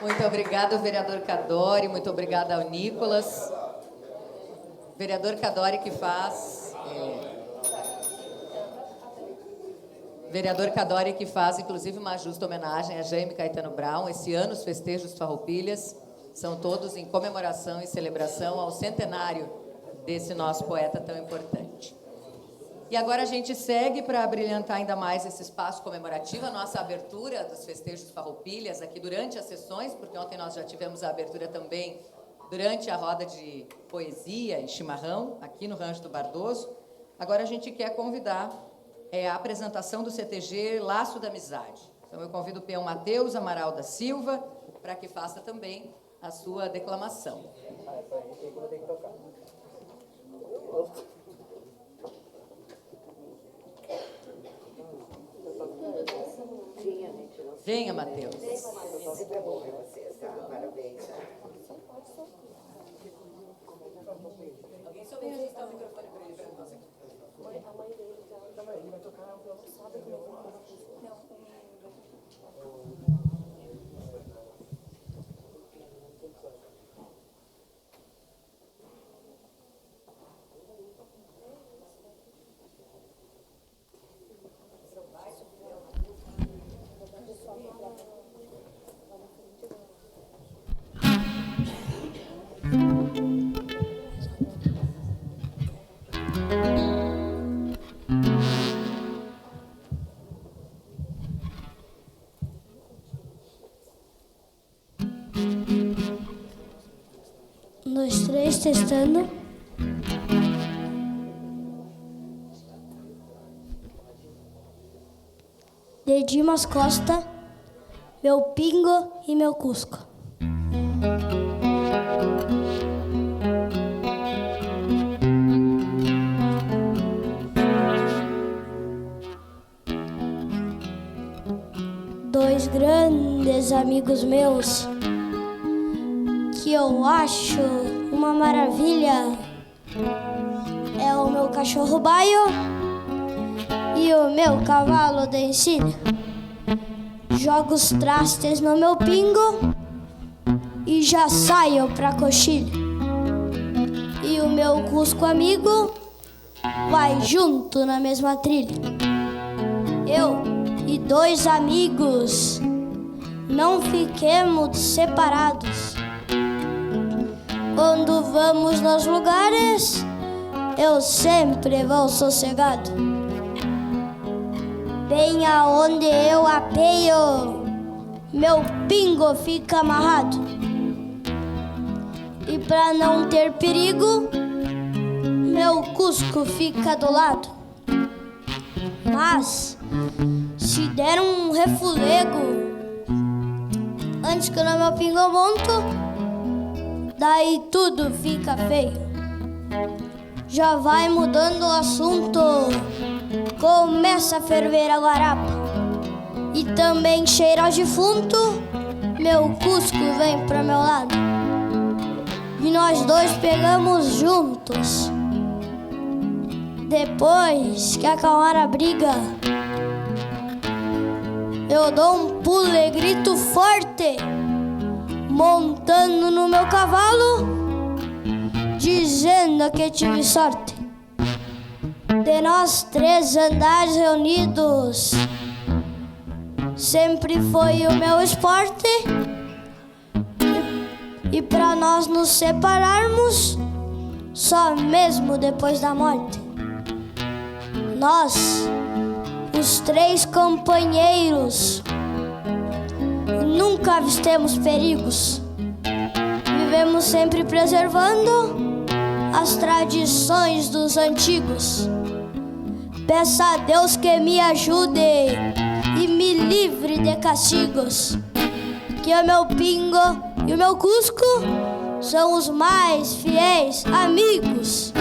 Muito obrigada, vereador Cadori. Muito obrigada ao Nicolas. Vereador Cadori que faz... Vereador Cadori que faz, inclusive, uma justa homenagem a Jaime Caetano Brown. Esse ano, os festejos Farroupilhas são todos em comemoração e celebração ao centenário desse nosso poeta tão importante. E agora a gente segue para abrilhantar ainda mais esse espaço comemorativo, a nossa abertura dos festejos Farroupilhas aqui durante as sessões, porque ontem nós já tivemos a abertura também durante a roda de poesia e chimarrão, aqui no Rancho do Bardoso. Agora a gente quer convidar a apresentação do CTG Laço da Amizade. Então eu convido o peão Matheus Amaral da Silva para que faça também a sua declamação. Venha, Matheus. Sempre é bom ver vocês, tá? Parabéns. Alguém souber registrar o microfone para ele, para nós aqui. A mãe dele já... Ele vai tocar o violão, sabe que eu não... Nós três testando. De Dimas Costa, meu pingo e meu cusco. Dois grandes amigos meus que eu acho uma maravilha é o meu cachorro baio e o meu cavalo de encilha. Jogo os trastes no meu pingo e já saio pra coxilha. E o meu cusco amigo vai junto na mesma trilha. Eu e dois amigos não fiquemos separados. Quando vamos nos lugares, eu sempre vou sossegado. Bem aonde eu apeio, meu pingo fica amarrado. E pra não ter perigo, meu cusco fica do lado. Mas, se der um refulego antes que no meu pingo eu monto, daí tudo fica feio. Já vai mudando o assunto, começa a ferver a guarapa. E também cheira de defunto, meu cusco vem pro meu lado. E nós dois pegamos juntos. Depois que acalmar a briga, eu dou um pulo e grito forte, montando no meu cavalo, dizendo que tive sorte de nós três andares reunidos. Sempre foi o meu esporte, e pra nós nos separarmos só mesmo depois da morte. Nós, os três companheiros, nunca avistemos perigos. Vivemos sempre preservando as tradições dos antigos. Peço a Deus que me ajude e me livre de castigos, que o meu pingo e o meu cusco são os mais fiéis amigos.